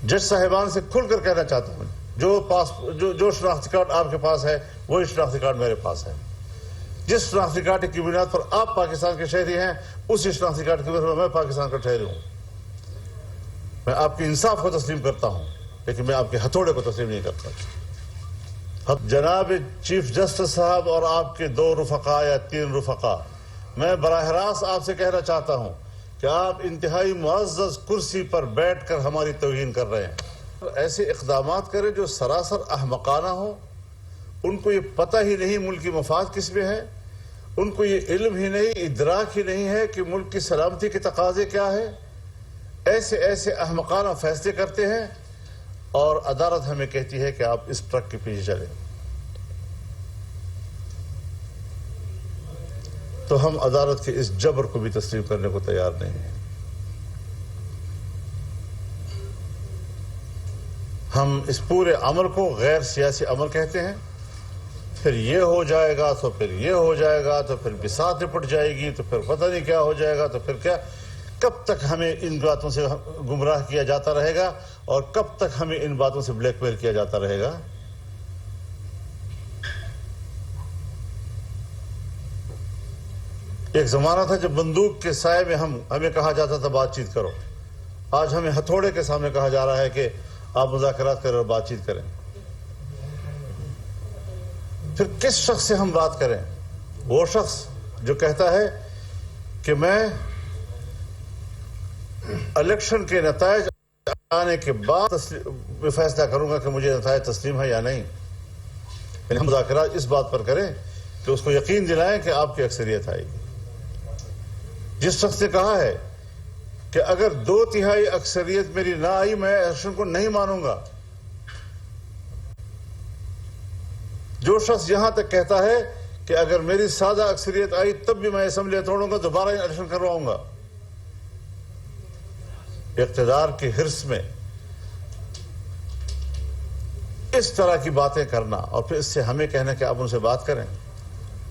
جج صاحبان سے کھل کر کہنا چاہتا ہوں جو شناختی کارڈ آپ کے پاس ہے وہی شناختی کارڈ میرے پاس ہے. جس شناختی کارڈ کی بنیاد پر آپ پاکستان کے شہری ہیں اسی شناختی کارڈ کی بنیاد پر میں پاکستان کا شہری ہوں. میں آپ کے انصاف کو تسلیم کرتا ہوں لیکن میں آپ کے ہتھوڑے کو تسلیم نہیں کرتا. جناب چیف جسٹس صاحب اور آپ کے 2 رفقا یا 3 رفقا، میں براہ راست آپ سے کہنا چاہتا ہوں کہ آپ انتہائی معزز کرسی پر بیٹھ کر ہماری توہین کر رہے ہیں. ایسے اقدامات کریں جو سراسر احمقانہ ہوں. ان کو یہ پتہ ہی نہیں ملک کی مفاد کس میں ہے، ان کو یہ علم ہی نہیں، ادراک ہی نہیں ہے کہ ملک کی سلامتی کے تقاضے کیا ہے. ایسے احمقانہ فیصلے کرتے ہیں اور عدالت ہمیں کہتی ہے کہ آپ اس ٹرک کے پیچھے چلیں. تو ہم عدالت کے اس جبر کو بھی تسلیم کرنے کو تیار نہیں ہیں. ہم اس پورے عمل کو غیر سیاسی عمل کہتے ہیں. پھر یہ ہو جائے گا تو پھر یہ ہو جائے گا تو پھر بساط نپٹ جائے گی تو پھر پتہ نہیں کیا ہو جائے گا تو پھر کیا. کب تک ہمیں ان باتوں سے گمراہ کیا جاتا رہے گا اور کب تک ہمیں ان باتوں سے بلیک میل کیا جاتا رہے گا. ایک زمانہ تھا جب بندوق کے سائے میں ہمیں کہا جاتا تھا بات چیت کرو. آج ہمیں ہتھوڑے کے سامنے کہا جا رہا ہے کہ آپ مذاکرات کریں اور بات چیت کریں. پھر کس شخص سے ہم بات کریں؟ وہ شخص جو کہتا ہے کہ میں الیکشن کے نتائج آنے کے بعد فیصلہ کروں گا کہ مجھے نتائج تسلیم ہے یا نہیں. یعنی ہم مذاکرات اس بات پر کریں کہ اس کو یقین دلائیں کہ آپ کی اکثریت آئے گی. جس شخص نے کہا ہے کہ اگر 2/3 اکثریت میری نہ آئی میں الیکشن کو نہیں مانوں گا. جو شخص یہاں تک کہتا ہے کہ اگر میری سادہ اکثریت آئی تب بھی میں اسمبلی توڑوں گا، دوبارہ الیکشن کرواؤں گا. اقتدار کی حرص میں اس طرح کی باتیں کرنا اور پھر اس سے ہمیں کہنا کہ آپ ان سے بات کریں،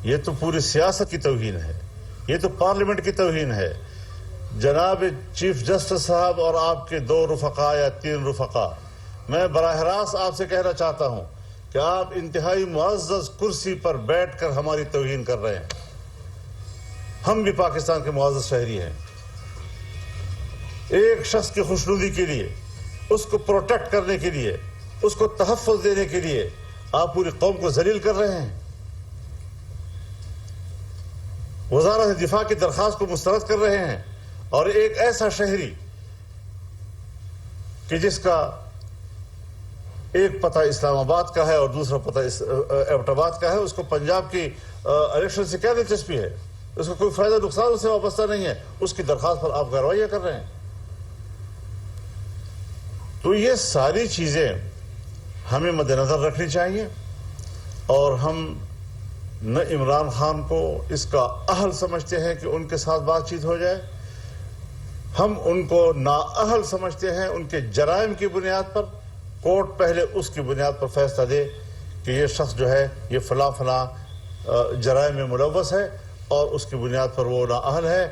یہ تو پوری سیاست کی توہین ہے، یہ تو پارلیمنٹ کی توہین ہے. جناب چیف جسٹس صاحب اور آپ کے 2 رفقا یا 3 رفقا، میں براہ راست آپ سے کہنا چاہتا ہوں کہ آپ انتہائی معزز کرسی پر بیٹھ کر ہماری توہین کر رہے ہیں. ہم بھی پاکستان کے معزز شہری ہیں. ایک شخص کی خوشنودی کے لیے، اس کو پروٹیکٹ کرنے کے لیے، اس کو تحفظ دینے کے لیے آپ پوری قوم کو ذلیل کر رہے ہیں. وزارت دفاع کی درخواست کو مسترد کر رہے ہیں اور ایک ایسا شہری کہ جس کا ایک پتہ اسلام آباد کا ہے اور دوسرا پتہ ایبٹ آباد کا ہے، اس کو پنجاب کی الیکشن سے کیا دلچسپی ہے؟ اس کو کوئی فائدہ نقصان اس سے وابستہ نہیں ہے. اس کی درخواست پر آپ کارروائیاں کر رہے ہیں. تو یہ ساری چیزیں ہمیں مد نظر رکھنی چاہیے اور ہم نہ عمران خان کو اس کا اہل سمجھتے ہیں کہ ان کے ساتھ بات چیت ہو جائے، ہم ان کو نااہل سمجھتے ہیں. ان کے جرائم کی بنیاد پر کورٹ پہلے اس کی بنیاد پر فیصلہ دے کہ یہ شخص جو ہے یہ فلاں جرائم میں ملوث ہے اور اس کی بنیاد پر وہ نااہل ہے.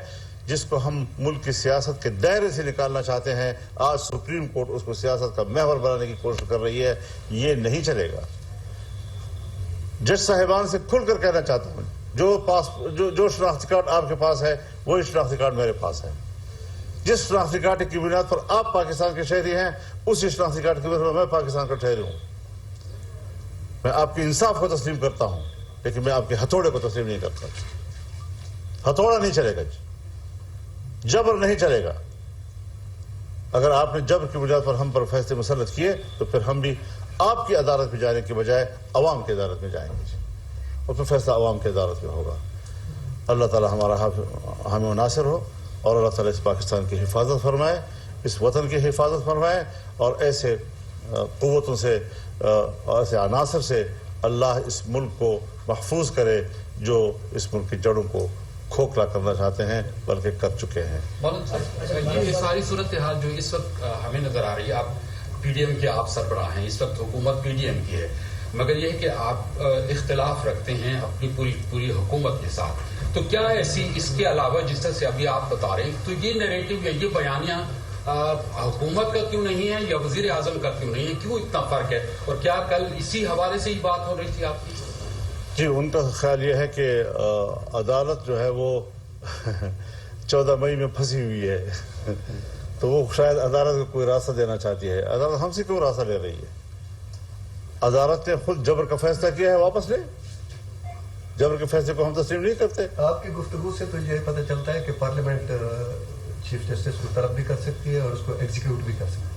جس کو ہم ملک کی سیاست کے دائرے سے نکالنا چاہتے ہیں، آج سپریم کورٹ اس کو سیاست کا محور بنانے کی کوشش کر رہی ہے. یہ نہیں چلے گا. جج صاحبان سے کھل کر کہنا چاہتا ہوں جو شناختی کارڈ آپ کے پاس ہے وہی شناختی کارڈ میرے پاس ہے. جس شناختی کارڈ کی بنیاد پر آپ پاکستان کے شہری ہیں اسی شناختی کارڈ کی بنیاد پر میں پاکستان کا شہری ہوں. میں آپ کے انصاف کو تسلیم کرتا ہوں لیکن میں آپ کے ہتھوڑے کو تسلیم نہیں کرتا. ہتھوڑا نہیں چلے گا، جبر نہیں چلے گا. اگر آپ نے جبر کی بنیاد پر ہم پر فیصلے مسلط کیے تو پھر ہم بھی آپ کی عدالت میں جانے کے بجائے عوام کی عدالت میں جائیں گے اور پھر فیصلہ عوام کی عدالت میں ہوگا. اللہ تعالی ہمارا حامی و ناصر ہو اور اللہ تعالی اس پاکستان کی حفاظت فرمائے، اس وطن کی حفاظت فرمائے اور ایسے قوتوں سے ایسے عناصر سے اللہ اس ملک کو محفوظ کرے جو اس ملک کی جڑوں کو کھوکھلا کرنا چاہتے ہیں بلکہ کر چکے ہیں. یہ ساری صورتحال جو اس وقت ہمیں نظر آ رہی ہے، آپ پی ڈی ایم کے آپ سربراہ ہیں، اس وقت حکومت پی ڈی ایم کی ہے، مگر یہ ہے کہ آپ اختلاف رکھتے ہیں اپنی پوری حکومت کے ساتھ. تو کیا ایسی اس کے علاوہ جس طرح سے ابھی آپ بتا رہے ہیں تو یہ نیریٹو یا یہ بیانیاں हुकूमत का क्यों नहीं है या वजीर आजम का क्यों नहीं है, क्यों इतना फर्क है? और क्या कल इसी हवाले से ही बात हो रही थी आपकी? जी, उनका ख्याल ये है कि अदालत जो है वो 14 मई में फंसी हुई है तो वो शायद अदालत को कोई रास्ता देना चाहती है। अदालत हमसे क्यों रास्ता ले रही है? अदालत ने खुद जबर का फैसला किया है, वापस ले। जबर के फैसले को हम तस्लीम नहीं करते। आपकी गुफ्तगू से तो ये पता चलता है कि पार्लियामेंट चीफ जस्टिस को तलब भी कर सकती है और उसको एग्जीक्यूट भी कर सकती है।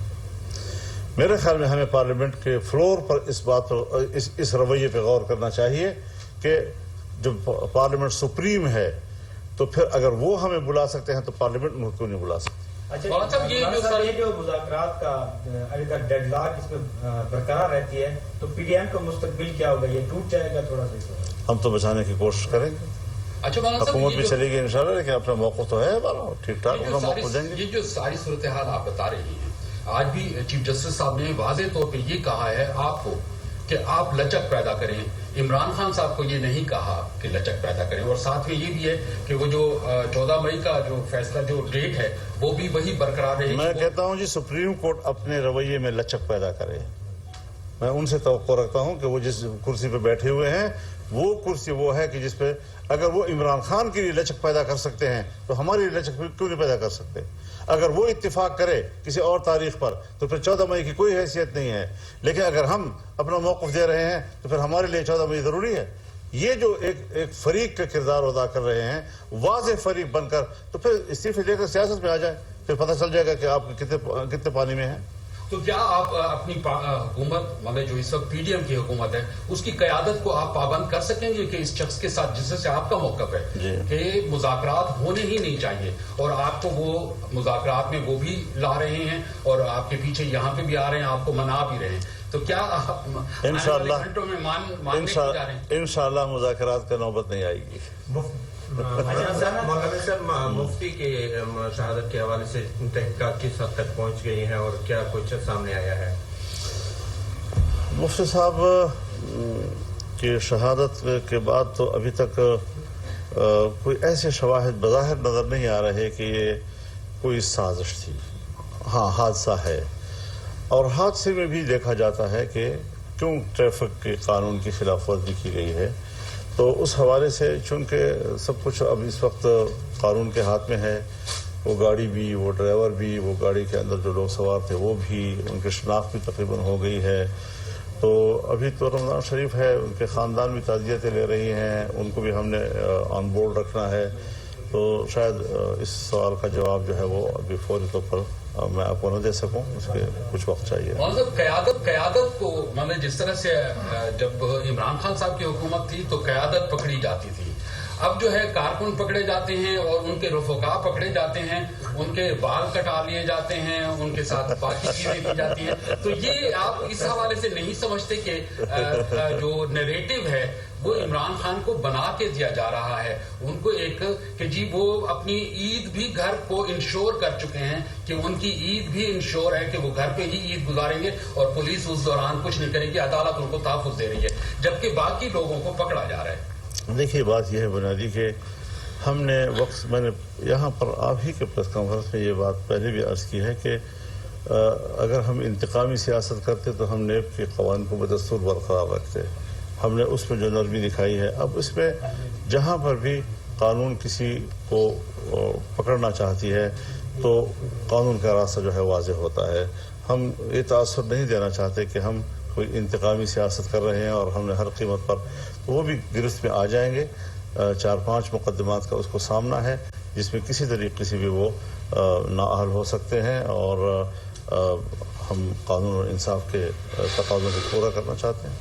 मेरे ख्याल में हमें पार्लियामेंट के फ्लोर पर इस बात पर इस रवैये पे गौर करना चाहिए कि जब पार्लियामेंट सुप्रीम है तो फिर अगर वो हमें बुला सकते हैं तो पार्लियामेंट उनको क्यों नहीं बुला सकते? अच्छा, ये जो मुज़ाकरात का अभी तक डेडलॉक इसमें बरकरार रहती है तो पीडीएम का मुस्तकबिल क्या होगा? ये टूट जाएगा थोड़ा सा? हम तो बचाने की कोशिश करेंगे। अच्छा, हुकूमत भी चलेगी इंशाल्लाह, लेकिन अपना मौक़िफ़ तो है हमारा, ठीक ठाक अपना मौक़िफ़ देंगे। ये जो सारी सूरत हाल आप बता रही हैं, आज भी चीफ जस्टिस साहब ने वाज़ेह तौर पे ये कहा है आपको कि आप लचक पैदा करें। इमरान खान साहब को ये नहीं कहा कि लचक पैदा करें, और साथ में ये भी है कि वो जो 14 मई का जो फैसला, जो डेट है, वो भी वही बरकरार रहे। मैं कहता हूँ जी, सुप्रीम कोर्ट अपने रवैये में लचक पैदा करे। मैं उनसे तवक्को रखता हूँ कि वो जिस कुर्सी पे बैठे हुए हैं वो कुर्सी वो है कि जिसपे अगर वो इमरान खान के लिए लचक पैदा कर सकते हैं तो हमारे लिए लचक क्यों नहीं पैदा कर सकते? अगर वो इत्तेफाक करे किसी और तारीख पर तो फिर 14 मई की कोई हैसियत नहीं है, लेकिन अगर हम अपना मौक़िफ़ दे रहे हैं तो फिर हमारे लिए 14 मई ज़रूरी है। ये जो एक फरीक का किरदार अदा कर रहे हैं, वाज़ेह फरीक बनकर, तो फिर इस्तीफ़े लेकर सियासत में आ जाए, फिर पता चल जाएगा कि आप कितने पानी में हैं। तो क्या आप अपनी हुकूमत, मतलब जो इस वक्त पीडीएम की हुकूमत है, उसकी क़यादत को आप पाबंद कर सकेंगे कि इस शख्स के साथ जिससे आपका मौक़िफ़ है कि मुज़ाकरात होने ही नहीं चाहिए, और आपको वो मुज़ाकरात में वो भी ला रहे हैं और आपके पीछे यहाँ पे भी आ रहे हैं, आपको मना भी रहे हैं, तो क्या आप इंशाअल्लाह मुज़ाकरात का नौबत नहीं आएगी? मौलाना साहब, मुफ्ती के शहादत के हवाले से तहकीकात किस हद तक पहुंच गई है और क्या कुछ सामने आया है? मुफ्ती साहब की शहादत के बाद तो अभी तक कोई ऐसे शवाहिद बज़ाहिर नज़र नहीं आ रहे कि ये कोई साजिश थी। हाँ, हादसा है, और हादसे में भी देखा जाता है कि क्यों ट्रैफिक के कानून की खिलाफ वर्जी की गई है। तो उस हवाले से चूँकि सब कुछ अब इस वक्त कानून के हाथ में है, वो गाड़ी भी, वो ड्राइवर भी, वो गाड़ी के अंदर जो लोग सवार थे वो भी, उनकी शनाख्त भी तकरीबन हो गई है। तो अभी तो रमज़ान शरीफ है, उनके ख़ानदान भी ताज़ियतें ले रही हैं, उनको भी हमने ऑन बोर्ड रखना है। तो शायद इस सवाल का जवाब जो है वो अभी फौरी तौर पर मैं आपको न दे सकूं, उसके कुछ वक्त चाहिए। मतलब क़यादत को, मतलब जिस तरह से जब इमरान खान साहब की हुकूमत थी तो क़यादत पकड़ी जाती थी, अब जो है कारकुन पकड़े जाते हैं और उनके रफ़क़ा पकड़े जाते हैं, उनके बाल कटा लिए जाते हैं, उनके साथ बाकी चीजें की जाती हैं। तो ये आप इस हवाले से नहीं समझते कि जो नैरेटिव है वो इमरान खान को बना के दिया जा रहा है, उनको एक कि जी वो अपनी ईद भी घर को इंश्योर कर चुके हैं कि उनकी ईद भी इंश्योर है कि वो घर पे ही ईद गुजारेंगे और पुलिस उस दौरान कुछ नहीं करेगी, अदालत उनको तहफ़्फ़ुज़ दे रही है, जबकि बाकी लोगों को पकड़ा जा रहा है। देखिए, बात यह है बुनियादी कि हमने वक्त, मैंने यहाँ पर आप ही के प्रेस कॉन्फ्रेंस में ये बात पहले भी अर्ज़ की है कि अगर हम इंतकामी सियासत करते तो हम नेब के क़वानीन को बदस्तूर बरकरार रखते। हमने उसमें जो नरमी दिखाई है, अब इसमें जहाँ पर भी कानून किसी को पकड़ना चाहती है तो कानून का रास्ता जो है वाज़ेह होता है। हम ये तासुर नहीं देना चाहते कि हम कोई इंतकामी सियासत कर रहे हैं और हमने हर कीमत पर, तो वो भी गिरफ्त में आ जाएंगे। 4-5 मुकदमात का उसको सामना है जिसमें किसी तरीके से भी वो नाअहल हो सकते हैं, और हम कानून और इंसाफ के तकाज़ों को पूरा करना चाहते हैं।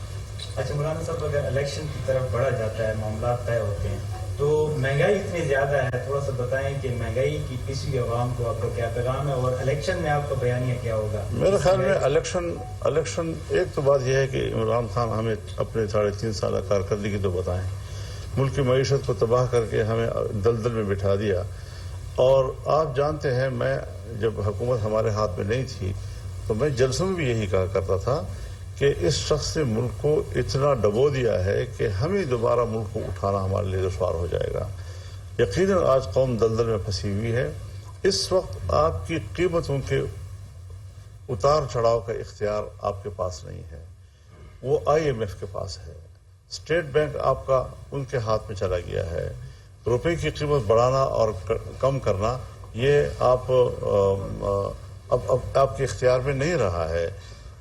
अच्छा मौलाना साहब, अगर इलेक्शन की तरफ बढ़ा जाता है, मामला तय होते हैं, तो महंगाई इतनी ज़्यादा है, थोड़ा सा बताएं कि महंगाई की पिछली आवाम को आपका क्या पैगाम है और इलेक्शन में आपका बयानिया क्या होगा? मेरे ख्याल में इलेक्शन एक तो बात यह है कि इमरान खान हमें अपने 3.5 साल कारकर्दगी तो बताएं, मुल्क की मईशत को तबाह करके हमें दलदल में बिठा दिया। और आप जानते हैं, मैं जब हुकूमत हमारे हाथ में नहीं थी तो मैं जलसों में भी यही कहा करता था कि इस शख्स ने मुल्क को इतना डबो दिया है कि हमें दोबारा मुल्क को उठाना हमारे लिए दुश्वार हो जाएगा। यकीनन आज कौम दलदल में फंसी हुई है, इस वक्त आपकी कीमतों के उतार चढ़ाव का इख्तियार आपके पास नहीं है, वो IMF के पास है। स्टेट बैंक आपका उनके हाथ में चला गया है। रुपए की कीमत बढ़ाना और कम करना ये अब आपके इख्तियार में नहीं रहा है।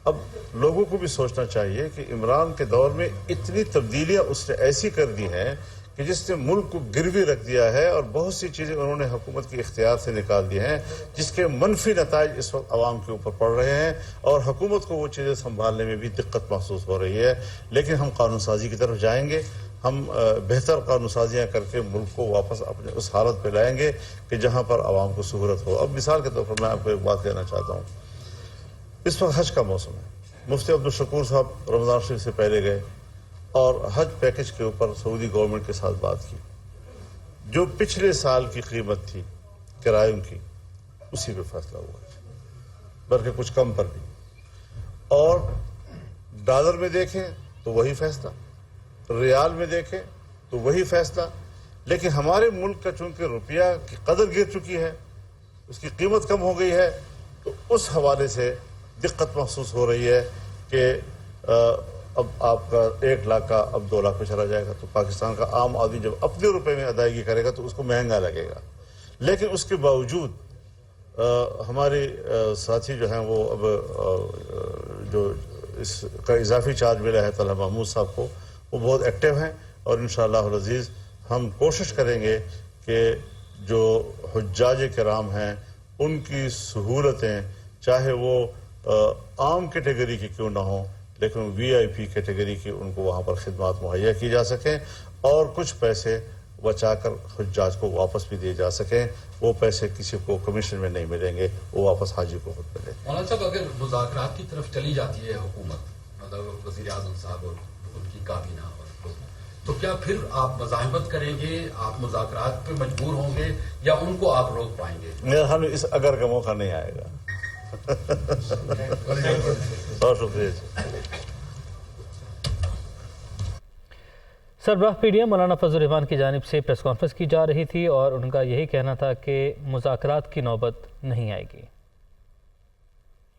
अब लोगों को भी सोचना चाहिए कि इमरान के दौर में इतनी तब्दीलियां उसने ऐसी कर दी हैं कि जिसने मुल्क को गिरवी रख दिया है और बहुत सी चीज़ें उन्होंने हुकूमत के इख्तियार से निकाल दी हैं, जिसके मनफी नताइज इस वक्त आवाम के ऊपर पड़ रहे हैं और हुकूमत को वो चीज़ें संभालने में भी दिक्कत महसूस हो रही है। लेकिन हम कानून साजी की तरफ जाएंगे, हम बेहतर कानून साजियाँ करके मुल्क को वापस अपने उस हालत पर लाएंगे कि जहाँ पर आवाम को सहूलत हो। अब मिसाल के तौर पर मैं आपको एक बात कहना चाहता हूँ, इस वक्त हज का मौसम है। मुफ्ती अब्दुल शकूर साहब रमज़ान शरीफ से पहले गए और हज पैकेज के ऊपर सऊदी गवर्नमेंट के साथ बात की। जो पिछले साल की कीमत थी किरायों की, उसी पे फैसला हुआ, बल्कि कुछ कम पर भी। और डॉलर में देखें तो वही फैसला, रियाल में देखें तो वही फैसला। लेकिन हमारे मुल्क का चूंकि रुपया की कदर गिर चुकी है, उसकी कीमत कम हो गई है, तो उस हवाले से दिक्कत महसूस हो रही है कि अब आपका 1 लाख का अब 2 लाख पे चला जाएगा, तो पाकिस्तान का आम आदमी जब अपने रुपए में अदायगी करेगा तो उसको महंगा लगेगा। लेकिन उसके बावजूद हमारे साथी जो हैं वो अब जो इसका इजाफी चार्ज मिला है तलहा महमूद साहब को, वो बहुत एक्टिव हैं और इंशाअल्लाह अज़ीज़ हम कोशिश करेंगे कि जो हुज्जाज किराम हैं उनकी सहूलतें, चाहे वो आम कैटेगरी की क्यों ना हो, लेकिन VIP कैटेगरी की उनको वहाँ पर खिदमात मुहैया की जा सकें और कुछ पैसे बचाकर हुज्जाज को वापस भी दिए जा सकें। वो पैसे किसी को कमीशन में नहीं मिलेंगे, वो वापस हाजी को खुद मिले। मौलाना साहब, अगर मुज़ाकरात की तरफ चली जाती है हुकूमत, मतलब वज़ीर आज़म साहब और उनकी काबीना और तो क्या फिर आप मज़ाहमत करेंगे, आप मुज़ाकरात पे मजबूर होंगे या उनको आप रोक पाएंगे? मेरा ख्याल में इस अगर का मौका नहीं आएगा। बहुत शुक्रिया। सरबराह PDM मौलाना फजल रहमान की जानिब से प्रेस कॉन्फ्रेंस की जा रही थी और उनका यही कहना था कि मुज़ाकरात की नौबत नहीं आएगी।